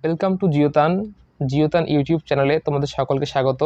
Welcome to জিওতান YouTube চ্যানেলে তোমাদের সকলকে স্বাগত।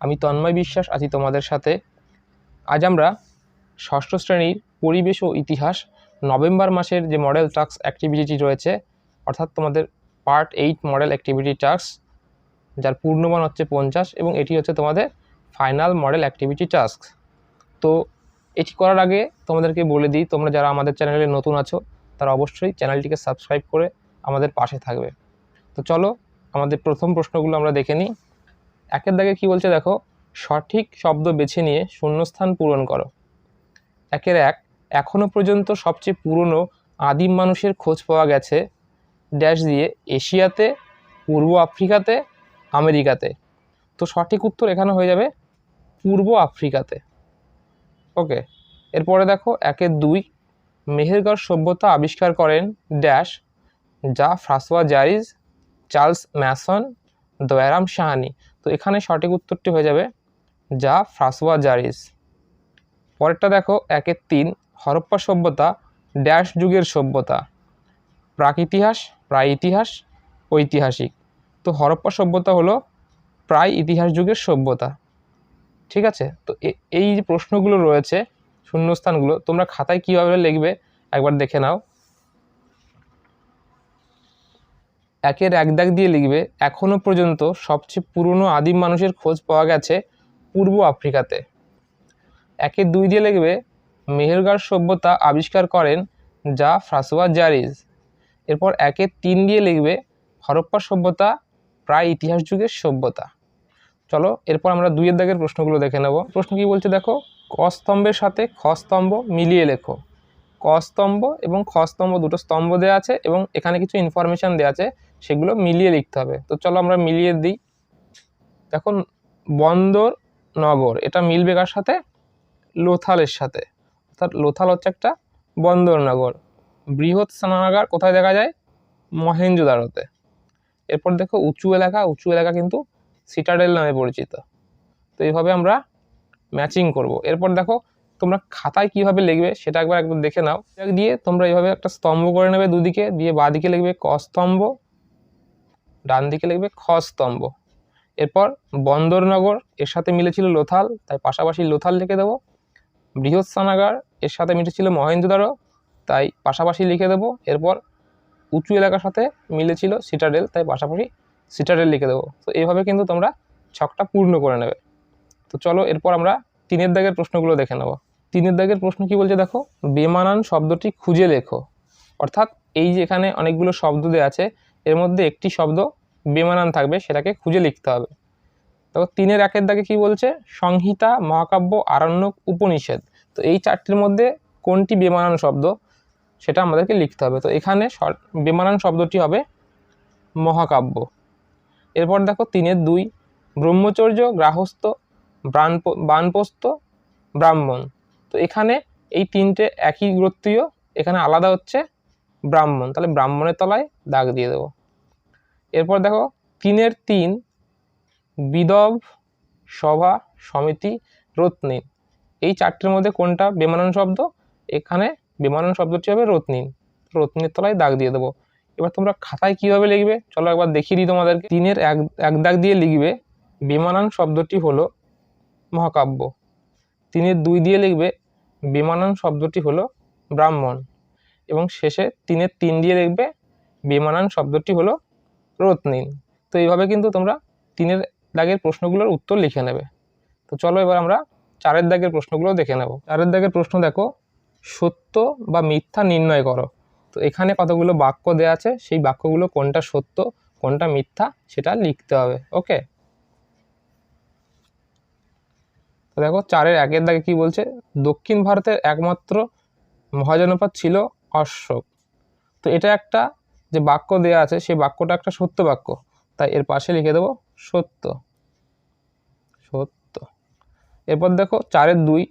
আমি তন্ময় বিশ্বাস আছি তোমাদের সাথে। আজ আমরা ষষ্ঠ শ্রেণীর পরিবেশ ও ইতিহাস নভেম্বর মাসের যে মডেল টাস্ক অ্যাক্টিভিটি রয়েছে, অর্থাৎ তোমাদের পার্ট 8 মডেল অ্যাক্টিভিটি টাস্ক, যার পূর্ণমান হচ্ছে 50 এবং এটি হচ্ছে তোমাদের ফাইনাল মডেল অ্যাক্টিভিটি টাস্ক। তো এটি করার আগে তোমাদেরকে বলে দিই, তোমরা যারা আমাদের চ্যানেলে নতুন আছো তারা অবশ্যই চ্যানেলটিকে সাবস্ক্রাইব করে আমাদের পাশে থাকবে। তো চলো আমাদের প্রথম প্রশ্নগুলো আমরা দেখে নিই। একের দাগে কি বলছে দেখো, সঠিক শব্দ বেছে নিয়ে শূন্যস্থান পূরণ করো। একের এক, এখনো পর্যন্ত সবচেয়ে পুরনো আদিম মানুষের খোঁজ পাওয়া গেছে ড্যাশ দিয়ে এশিয়াতে, পূর্ব আফ্রিকাতে, আমেরিকাতে। তো সঠিক উত্তর এখানে হয়ে যাবে পূর্ব আফ্রিকাতে। ওকে, এরপরে দেখো একের দুই, মেহেরগড় সভ্যতা আবিষ্কার করেন ড্যাশ যা François Jarrige, Charles Masson, Dayaram Sahni. তো এখানে সঠিক উত্তরটি হয়ে যাবে যা ফ্রাসোয়া জারিজ। পরেরটা দেখো একের তিন, হরপ্পা সভ্যতা ড্যাশ যুগের সভ্যতা, প্রাক ইতিহাস, প্রায় ইতিহাস, ঐতিহাসিক। তো হরপ্পা সভ্যতা হলো প্রায় ইতিহাস যুগের সভ্যতা। ঠিক আছে, তো এই যে প্রশ্নগুলো রয়েছে শূন্যস্থানগুলো তোমরা খাতায় কীভাবে লিখবে একবার দেখে নাও। একের এক দাগ দিয়ে লিখবে এখনো পর্যন্ত সবচেয়ে পুরনো আদিম মানুষের খোঁজ পাওয়া গেছে পূর্ব আফ্রিকাতে। একের দুই দিয়ে লিখবে মেহেরগড় সভ্যতা আবিষ্কার করেন যা ফ্রাসোয়া জারিজ। এরপর একের তিন দিয়ে লিখবে হরপ্পা সভ্যতা প্রায় ইতিহাস যুগের সভ্যতা। চলো এরপর আমরা দুইয়ের দাগের প্রশ্নগুলো দেখে নেব। প্রশ্ন কি বলছে দেখো, ক স্তম্ভের সাথে খ স্তম্ভ মিলিয়ে লেখো। ক স্তম্ভ এবং খ স্তম্ভ দুটো স্তম্ভ দেওয়া আছে এবং এখানে কিছু ইনফরমেশান দেওয়া আছে, সেগুলো মিলিয়ে লিখতে হবে। তো চলো আমরা মিলিয়ে দিই। দেখুন, বন্দর নগর এটা মিলবে কার সাথে? লোথালের সাথে। অর্থাৎ লোথাল হচ্ছে একটা বন্দর নগর। বৃহৎ স্নানাগার কোথায় দেখা যায়? মহেঞ্জোদারোতে। এরপর দেখো উঁচু এলাকা কিন্তু সিটাডেল নামে পরিচিত। তো এইভাবে আমরা ম্যাচিং করব। এরপর দেখো তোমরা খাতায় কিভাবে লিখবে সেটা একবার দেখে নাও। দিয়ে তোমরা এইভাবে একটা স্তম্ভ করে নেবে দুদিকে, দিয়ে বাঁ দিকে লিখবে ক স্তম্ভ, ডান দিকে লিখবে খ স্তম্ভ। এরপর বন্দরনগর এর সাথে মিলেছিল লোথাল, তাই পাশাপাশি লোথাল লিখে দেবো। বৃহৎ স্নানাগার এর সাথে মিলেছিল মহেঞ্জোদারো, তাই পাশাপাশি লিখে দেবো। এরপর উঁচু এলাকার সাথে মিলেছিল সিটাডেল, তাই পাশাপাশি সিটাডেল লিখে দেবো। তো এইভাবে কিন্তু তোমরা ছকটা পূর্ণ করে নেবে। তো চলো এরপর আমরা তিনের দাগের প্রশ্নগুলো দেখে নেব। তিনের দাগের প্রশ্ন কি বলছে দেখো, বেমানান শব্দটি খুঁজে লেখো। অর্থাৎ এই যে এখানে অনেকগুলো শব্দ দেওয়া আছে, এর মধ্যে একটি শব্দ বেমানান থাকবে, সেটাকে খুঁজে লিখতে হবে। তো তিনের একের দাগে কি বলছে, সংহিতা, মহাকাব্য, আরণ্যক, উপনিষদ। তো এই চারটির মধ্যে কোনটি বেমানান শব্দ সেটা আমাদেরকে লিখতে হবে। তো এখানে বেমানান শব্দটি হবে মহাকাব্য। এরপর দেখো তিনের দুই, ব্রহ্মচর্য, গৃহস্থ, বানপ্রস্থ, ব্রাহ্মণ। তো এখানে এই তিনটে একই গোত্রীয়, এখানে আলাদা হচ্ছে ব্রাহ্মণ, তাহলে ব্রাহ্মণের তলায় দাগ দিয়ে দেবো। এরপর দেখো তিনের তিন, বিদব, সভা, সমিতি, রত্নীন। এই চারটির মধ্যে কোনটা বেমানান শব্দ? এখানে বেমানান শব্দটি হবে রত্নীন, রত্নীর তলায় দাগ দিয়ে দেবো। এবার তোমরা খাতায় কিভাবে লিখবে চলো একবার দেখিয়ে দিই তোমাদেরকে। তিনের এক দাগ দিয়ে লিখবে বেমানান শব্দটি হলো মহাকাব্য। তিনের দুই দিয়ে লিখবে বেমানান শব্দটি হলো ব্রাহ্মণ, এবং শেষে তিনের তিন দিয়ে লিখবে বেমানান শব্দটি হলো রত্নীন। তো এইভাবে কিন্তু তোমরা তিনের দাগের প্রশ্নগুলোর উত্তর লিখে নেবে। তো চলো এবার আমরা চারের দাগের প্রশ্নগুলো দেখে নেব। চারের দাগের প্রশ্ন দেখো, সত্য বা মিথ্যা নির্ণয় করো। তো এখানে কতগুলো বাক্য দেওয়া আছে, সেই বাক্যগুলো কোনটা সত্য কোনটা মিথ্যা সেটা লিখতে হবে। ওকে, তো দেখো চারের একের দাগে কি বলছে, দক্ষিণ ভারতের একমাত্র মহাজনপদ ছিল অশোক। তো এটা একটা যে বাক্য দেওয়া আছে সেই বাক্যটা একটা সত্য বাক্য, তাই এর পাশে লিখে দেবো সত্য। সত্য। এরপর দেখো চারের দুই,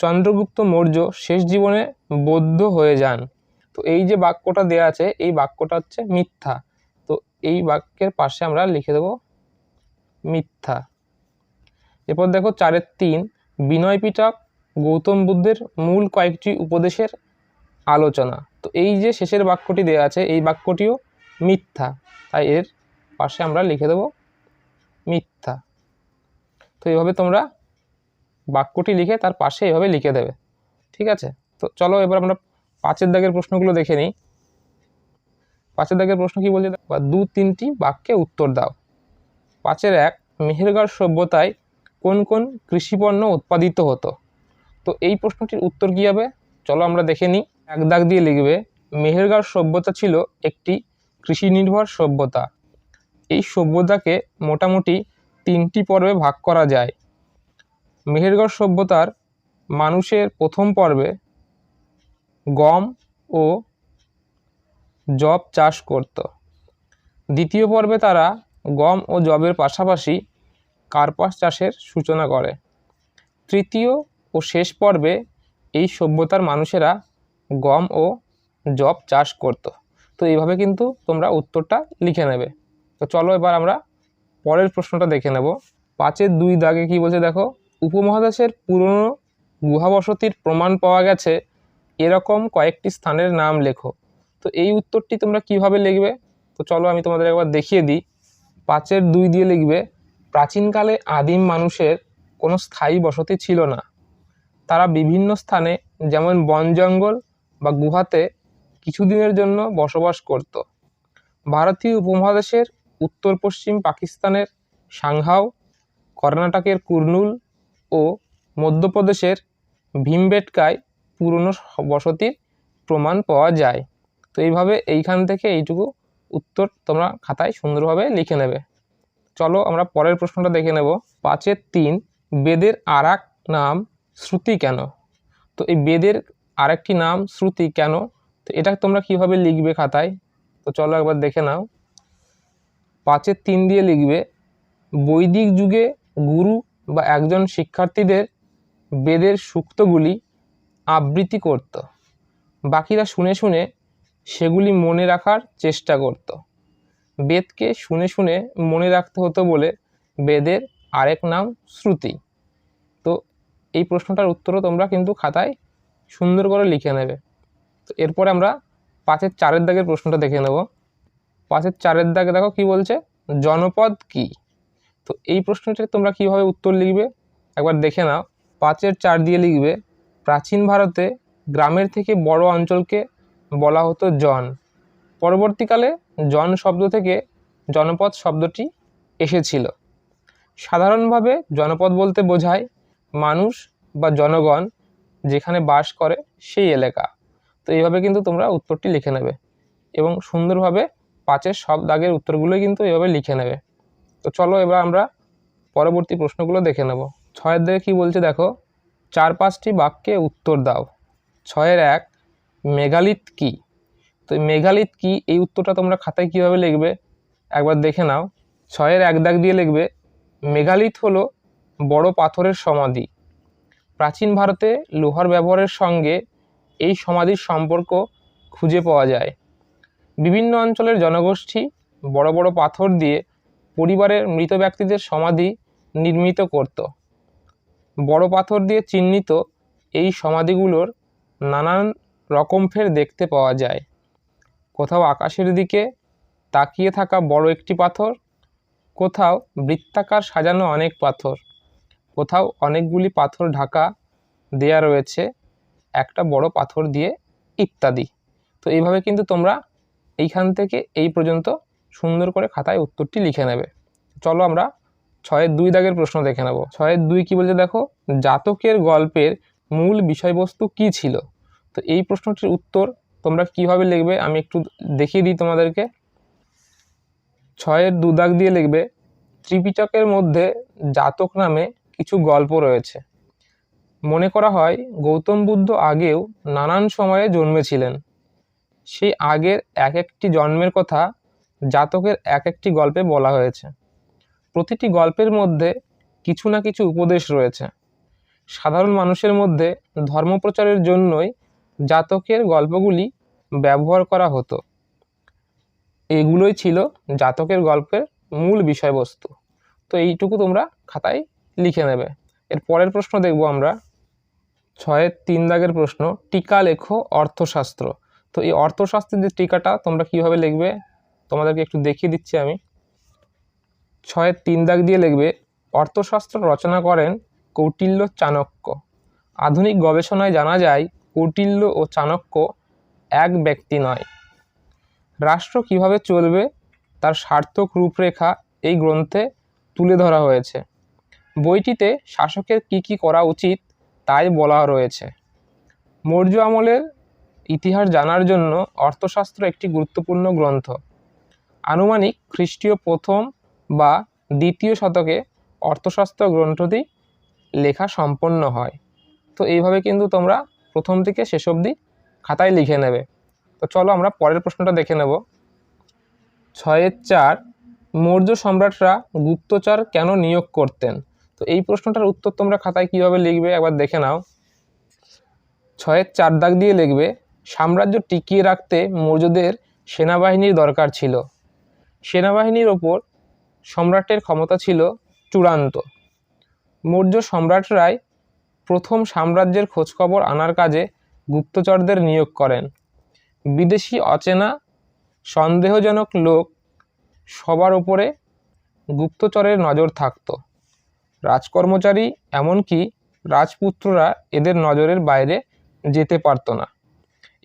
চন্দ্রগুপ্ত মৌর্য শেষ জীবনে বৌদ্ধ হয়ে যান। তো এই যে বাক্যটা দেওয়া আছে এই বাক্যটা হচ্ছে মিথ্যা, তো এই বাক্যের পাশে আমরা লিখে দেবো মিথ্যা। এরপর দেখো চারের তিন, বিনয় পিটক গৌতম বুদ্ধের মূল কয়েকটি উপদেশের আলোচনা। তো এই যে শেষের বাক্যটি দেওয়া আছে এই বাক্যটিও মিথ্যা, তাই এর পাশে আমরা লিখে দেব মিথ্যা। তো এইভাবে তোমরা বাক্যটি লিখে তার পাশে এভাবে লিখে দেবে, ঠিক আছে। তো চলো এবার আমরা 5 দাগের প্রশ্নগুলো দেখে নিই। 5 দাগের প্রশ্ন কি বলছে, বা 2-3টি বাক্যে উত্তর দাও। 5-1 মেহেরগড় সভ্যতায় কোন কোন কৃষিপণ্য উৎপাদিত হতো। তো এই প্রশ্নটির উত্তর কী হবে, চলো আমরা দেখে নিই। 1 দাগ দিয়ে লিখবে, মেহেরগড় সভ্যতা ছিল একটি কৃষি নির্ভর সভ্যতা। এই সভ্যতাকে মোটামুটি 3টি পর্বে ভাগ করা যায়। মেহেরগড় সভ্যতার মানুষের প্রথম পর্বে গম ও যব চাষ করত। দ্বিতীয় পর্বে তারা গম ও যবের পাশাপাশি কার্পাস চাষের সূচনা করে। তৃতীয় ও শেষ পর্বে এই সভ্যতার মানুষেরা গম ও যব চাষ করত। তো এইভাবে কিন্তু তোমরা উত্তরটা লিখে নেবে। তো চলো এবার আমরা পরের প্রশ্নটা দেখে নেব। 5-2 দাগে কি বলছে দেখো, উপমহাদেশের পুরনো গুহাবসতির প্রমাণ পাওয়া গেছে এরকম কয়েকটি স্থানের নাম লেখো। তো এই উত্তরটি তোমরা কিভাবে লিখবে, তো চলো আমি তোমাদের একবার দেখিয়ে দিই। 5-2 দিয়ে লিখবে, প্রাচীনকালে আদিম মানুষের কোনো স্থায়ী বসতি ছিল না। তারা বিভিন্ন স্থানে যেমন বন জঙ্গল বা গুহাতে কিছুদিনের জন্য বসবাস করত। ভারতীয় উপমহাদেশের উত্তর পশ্চিম পাকিস্তানের সাংহাও, কর্ণাটকের কুর্নুল ও মধ্যপ্রদেশের ভীমবেটকায় পুরনো বসতির প্রমাণ পাওয়া যায়। তো এইভাবে এইখান থেকে এইটুকু উত্তর তোমরা খাতায় সুন্দরভাবে লিখে নেবে। চলো আমরা পরের প্রশ্নটা দেখে নেব। 5-3 বেদের আরেক নাম শ্রুতি কেন। তো এই বেদের আরেকটি নাম শ্রুতি কেন, তো এটা তোমরা কিভাবে লিখবে খাতায়, তো চলো একবার দেখে নাও। 5-3 দিয়ে লিখবে, বৈদিক যুগে গুরু বা একজন শিক্ষার্থীদের বেদের সূক্তগুলি আবৃত্তি করত। বাকিরা শুনে শুনে সেগুলি মনে রাখার চেষ্টা করত। বেদকে শুনে শুনে মনে রাখতে হতো বলে বেদের আরেক নাম শ্রুতি। তো এই প্রশ্নটার উত্তরও তোমরা কিন্তু খাতায় সুন্দর করে লিখে নেবে। তো এরপরে আমরা 5-4 দাগের প্রশ্নটা দেখে নেব। 5-4 দাগে দেখো কি বলছে, জনপদ কি। তো এই প্রশ্নটা তোমরা কিভাবে উত্তর লিখবে একবার দেখে নাও। 5-4 দিয়ে লিখবে, প্রাচীন ভারতে গ্রামের থেকে বড় অঞ্চলকে বলা হতো জন। পরবর্তীকালে জন শব্দ থেকে জনপদ শব্দটি এসেছিল। সাধারণভাবে জনপদ বলতে বোঝায় মানুষ বা জনগণ যেখানে বাস করে সেই এলাকা। তো এইভাবে কিন্তু তোমরা উত্তরটি লিখে নেবে এবং সুন্দরভাবে 5-এর সব দাগের উত্তরগুলোই কিন্তু এইভাবে লিখে নেবে। তো চলো এবার আমরা পরবর্তী প্রশ্নগুলো দেখে নেব। 6 দাগে কি বলছে দেখো, 4-5টি বাক্যে উত্তর দাও। 6-1 মেগালিথ কি। তো মেগালিথ কি, এই উত্তরটা তোমরা খাতায় কিভাবে লিখবে একবার দেখে নাও। 6-1 দাগ দিয়ে লিখবে, মেগালিথ হলো বড় পাথরের সমাধি। প্রাচীন ভারতে লোহার ব্যবহারের সঙ্গে এই সমাধির সম্পর্ক খুঁজে পাওয়া যায়। বিভিন্ন অঞ্চলের জনগোষ্ঠী বড় বড় পাথর দিয়ে পরিবারের মৃত ব্যক্তিদের সমাধি নির্মিত করত। বড় পাথর দিয়ে চিহ্নিত এই সমাধিগুলোর নানান রকম ফের দেখতে পাওয়া যায়। কোথাও আকাশের দিকে তাকিয়ে থাকা বড় একটি পাথর, কোথাও বৃত্তাকার সাজানো অনেক পাথর, কোথাও অনেকগুলি পাথর ঢাকা দেয়া রয়েছে একটা বড় পাথর দিয়ে, ইত্যাদি। তো এইভাবে কিন্তু তোমরা এইখান থেকে এই পর্যন্ত সুন্দর করে খাতায় উত্তরটি লিখে নেবে। চলো আমরা 6-2 দাগের প্রশ্ন দেখে নেব। 6-2 কি বলছে দেখো, জাতকের গল্পের মূল বিষয়বস্তু কি ছিল। তো এই প্রশ্নটির উত্তর তোমরা কিভাবে লিখবে আমি একটু দেখিয়ে দিই তোমাদেরকে। 6-2 দাগ দিয়ে লিখবে, ত্রিপিটকের মধ্যে জাতক নামে কিছু গল্প রয়েছে। মনে করা হয় গৌতম বুদ্ধ আগেও নানান সময়ে জন্মেছিলেন। সেই আগের এক একটি জন্মের কথা জাতকের এক একটি গল্পে বলা হয়েছে। প্রতিটি গল্পের মধ্যে কিছু না কিছু উপদেশ রয়েছে। সাধারণ মানুষের মধ্যে ধর্মপ্রচারের জন্যই জাতকের গল্পগুলি ব্যবহার করা হতো। এগুলোই ছিল জাতকের গল্পের মূল বিষয়বস্তু। তো এইটুকু তোমরা খাতায় লিখে নেবে। এর পরের প্রশ্ন দেখব আমরা। 6-3 দাগের প্রশ্ন, টিকা লেখো অর্থশাস্ত্র। তো এই অর্থশাস্ত্রের যে টিকাটা তোমরা কিভাবে লিখবে তোমাদেরকে একটু দেখিয়ে দিচ্ছি আমি। 6-এর 3 দাগ দিয়ে লিখবে অর্থশাস্ত্র রচনা করেন কৌটিল্য চাণক্য। আধুনিক গবেষণায় জানা যায় কৌটিল্য ও চাণক্য এক ব্যক্তি নয়। রাষ্ট্র কিভাবে চলবে তার সার্থক রূপরেখা এই গ্রন্থে তুলে ধরা হয়েছে। বইটিতে শাসকের কি করা উচিত তাই বলা রয়েছে। মৌর্য আমলের ইতিহাস জানার জন্য অর্থশাস্ত্র একটি গুরুত্বপূর্ণ গ্রন্থ। আনুমানিক খ্রিস্টীয় 1ম বা 2য় শতকে অর্থশাস্ত্র গ্রন্থটি লেখা সম্পন্ন হয়। তো এইভাবে কিন্তু তোমরা প্রথম থেকে শেষ অবধি খাতায় লিখে নেবে। তো চলো আমরা পরের প্রশ্নটা দেখে নেব। 6-এর 4 মৌর্য সম্রাটরা গুপ্তচর কেন নিয়োগ করতেন? তো এই প্রশ্নটার উত্তর তোমরা খাতায় কিভাবে লিখবে একবার দেখে নাও। 6-এর 4 দাগ দিয়ে লিখবে সাম্রাজ্য টিকিয়ে রাখতে মৌর্যদের সেনাবাহিনীর দরকার ছিল। সেনাবাহিনীর ওপর সম্রাটের ক্ষমতা ছিল চূড়ান্ত। মৌর্য সম্রাটরাই প্রথম সাম্রাজ্যের খোঁজখবর আনার কাজে গুপ্তচরদের নিয়োগ করেন। বিদেশি অচেনা সন্দেহজনক লোক সবার ওপরে গুপ্তচরের নজর থাকত। রাজকর্মচারী এমনকি রাজপুত্ররা এদের নজরের বাইরে যেতে পারত না।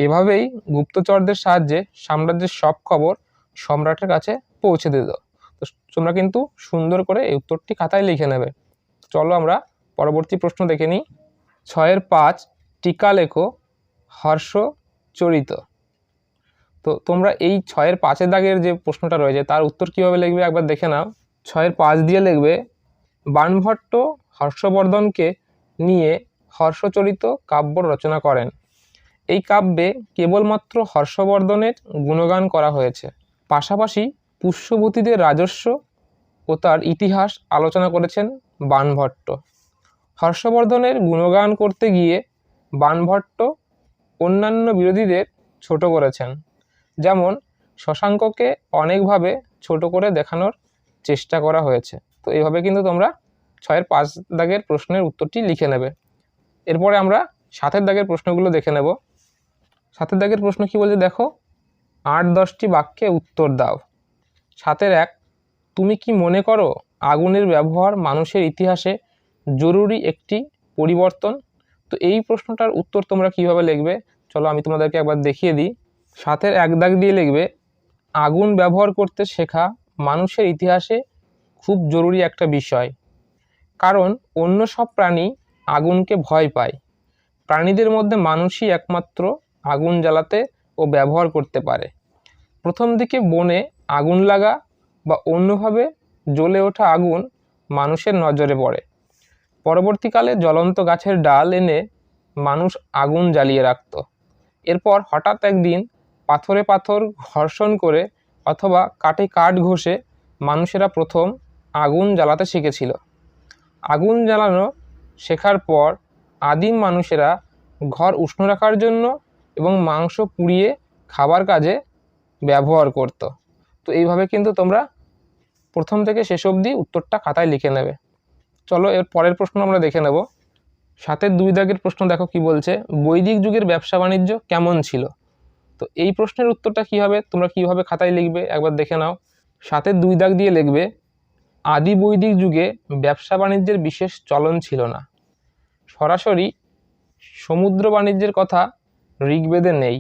এভাবেই গুপ্তচরদের সাহায্যে সাম্রাজ্যের সব খবর সম্রাটের কাছে পৌঁছে দিত। তো তোমরা কিন্তু সুন্দর করে এই উত্তরটি খাতায় লিখে নেবে। চলো আমরা পরবর্তী প্রশ্ন দেখে নিই। 6-এর 5 টিকা লেখো হর্ষচরিত। তো তোমরা এই 6-এর 5 দাগের যে প্রশ্নটা রয়েছে তার উত্তর কীভাবে লিখবে একবার দেখে নাও। 6-এর 5 দিয়ে লিখবে বাণভট্ট হর্ষবর্ধনকে নিয়ে হর্ষচরিত কাব্য রচনা করেন। এই কাব্যে কেবলমাত্র হর্ষবর্ধনের গুণগান করা হয়েছে। পাশাপাশি পুষ্যবতীদের রাজস্ব ও তার ইতিহাস আলোচনা করেছেন বাণভট্ট। হর্ষবর্ধনের গুণগান করতে গিয়ে বাণভট্ট অন্যান্য বিরোধীদের ছোট করেছেন। যেমন শশাঙ্ককে অনেকভাবে ছোট করে দেখানোর চেষ্টা করা হয়েছে। তো এইভাবে কিন্তু তোমরা 6-এর 5 দাগের প্রশ্নের উত্তরটি লিখে নেবে। এরপরে আমরা 7-এর দাগের প্রশ্নগুলো দেখে নেব। 7-এর দাগের প্রশ্ন কি বলছে দেখো, 8-10টি বাক্যে উত্তর দাও। 7-এর 1 তুমি কি মনে করো আগুনের ব্যবহার মানুষের ইতিহাসে জরুরি একটি পরিবর্তন? তো এই প্রশ্নটার উত্তর তোমরা কিভাবে লিখবে চলো আমি তোমাদেরকে একবার দেখিয়ে দিই। 7-এর 1 দাগ দিয়ে লিখবে আগুন ব্যবহার করতে শেখা মানুষের ইতিহাসে খুব জরুরি একটা বিষয়, কারণ অন্য সব প্রাণী আগুনকে ভয় পায়। প্রাণীদের মধ্যে মানুষই একমাত্র আগুন জ্বালাতে ও ব্যবহার করতে পারে। প্রথম দিকে বনে আগুন লাগা বা অন্যভাবে জ্বলে ওঠা আগুন মানুষের নজরে পড়ে। পরবর্তীকালে জ্বলন্ত গাছের ডাল এনে মানুষ আগুন জ্বালিয়ে রাখত। এরপর হঠাৎ একদিন পাথরে পাথর ঘর্ষণ করে অথবা কাঠে কাঠ ঘষে মানুষেরা প্রথম আগুন জ্বালাতে শিখেছিল। আগুন জ্বালানো শেখার পর আদিম মানুষেরা ঘর উষ্ণ রাখার জন্য এবং মাংস পুড়িয়ে খাবার কাজে ব্যবহার করত। তো এইভাবে কিন্তু তোমরা প্রথম থেকে শেষ অবধি উত্তরটা খাতায় লিখে নেবে। চলো এর পরের প্রশ্ন আমরা দেখে নেব। 7-এর 2 দাগের প্রশ্ন দেখো কি বলছে, বৈদিক যুগের ব্যবসা বাণিজ্য কেমন ছিল? তো এই প্রশ্নের উত্তরটা কী হবে তোমরা কীভাবে খাতায় লিখবে একবার দেখে নাও। 7-এর 2 দাগ দিয়ে লিখবে আদি বৈদিক যুগে ব্যবসা বাণিজ্যের বিশেষ চলন ছিল না। সরাসরি সমুদ্র বাণিজ্যের কথা ঋগ্বেদে নেই।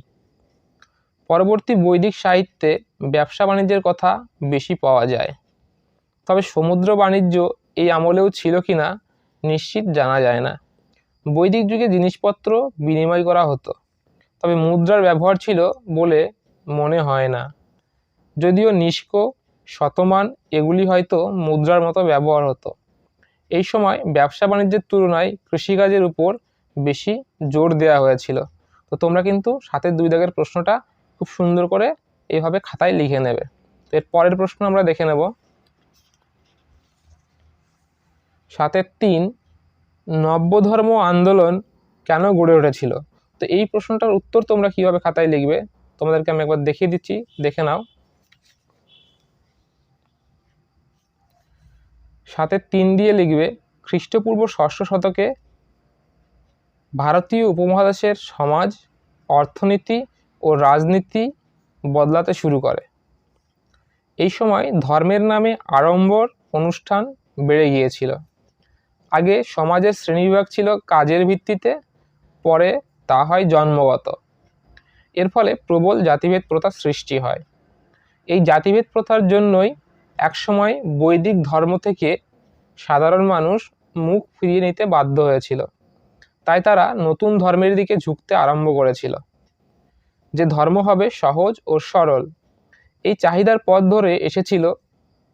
পরবর্তী বৈদিক সাহিত্যে ব্যবসা বাণিজ্যের কথা বেশি পাওয়া যায়, তবে সমুদ্র বাণিজ্য এই আমলেও ছিল কিনা নিশ্চিত জানা যায় না। বৈদিক যুগে জিনিসপত্র বিনিময় করা হতো, তবে মুদ্রার ব্যবহার ছিল বলে মনে হয় না। যদিও নিষ্ক, শতমান এগুলি হয়তো মুদ্রার মতো ব্যবহার হতো। এই সময় ব্যবসা বাণিজ্যের তুলনায় কৃষিকাজের উপর বেশি জোর দেওয়া হয়েছিল। তো তোমরা কিন্তু 7-এর 2 দাগের প্রশ্নটা খুব সুন্দর করে এইভাবে খাতায় লিখে নেবে। তো এর পরের প্রশ্ন আমরা দেখে নেব। 7-এর 3 নব্যধর্ম আন্দোলন কেন গড়ে উঠেছিল? তো এই প্রশ্নটার উত্তর তোমরা কিভাবে খাতায় লিখবে তোমাদেরকে আমি একবার দেখিয়ে দিচ্ছি, দেখে নাও। 7-এর 3 দিয়ে লিখবে খ্রিস্টপূর্ব 6ষ্ঠ শতকে ভারতীয় উপমহাদেশের সমাজ, অর্থনীতি ও রাজনীতি বদলাতে শুরু করে। এই সময় ধর্মের নামে আড়ম্বর ও অনুষ্ঠান বেড়ে গিয়েছিল। আগে সমাজের শ্রেণীবিভাগ ছিল কাজের ভিত্তিতে, পরে তা হয় জন্মগত। এর ফলে প্রবল জাতিভেদ প্রথার সৃষ্টি হয়। এই জাতিভেদ প্রথার জন্যই একসময় বৈদিক ধর্ম থেকে সাধারণ মানুষ মুখ ফিরিয়ে নিতে বাধ্য হয়েছিল। তাই তারা নতুন ধর্মের দিকে ঝুঁকতে আরম্ভ করেছিল, যে ধর্ম হবে সহজ ও সরল। এই চাহিদার পথ ধরে এসেছিল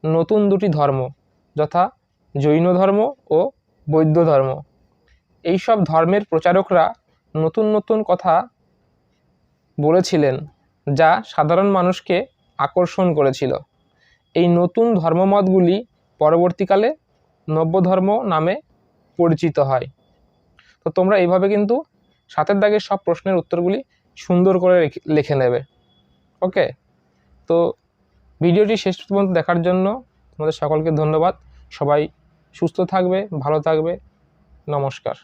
নতুন দুটি ধর্ম, যথা জৈন ধর্ম ও বৌদ্ধ ধর্ম। এইসব ধর্মের প্রচারকরা নতুন নতুন কথা বলেছিলেন, যা সাধারণ মানুষকে আকর্ষণ করেছিল। এই নতুন ধর্মমতগুলি পরবর্তীকালে নব্য ধর্ম নামে পরিচিত হয়। তো তোমরা এইভাবে কিন্তু সাতের দাগের সব প্রশ্নের উত্তরগুলি সুন্দর করে লিখে নেবে। ওকে, তো ভিডিওটি শেষ পর্যন্ত দেখার জন্য তোমাদের সকলকে ধন্যবাদ। সবাই সুস্থ থাকবে, ভালো থাকবে। নমস্কার।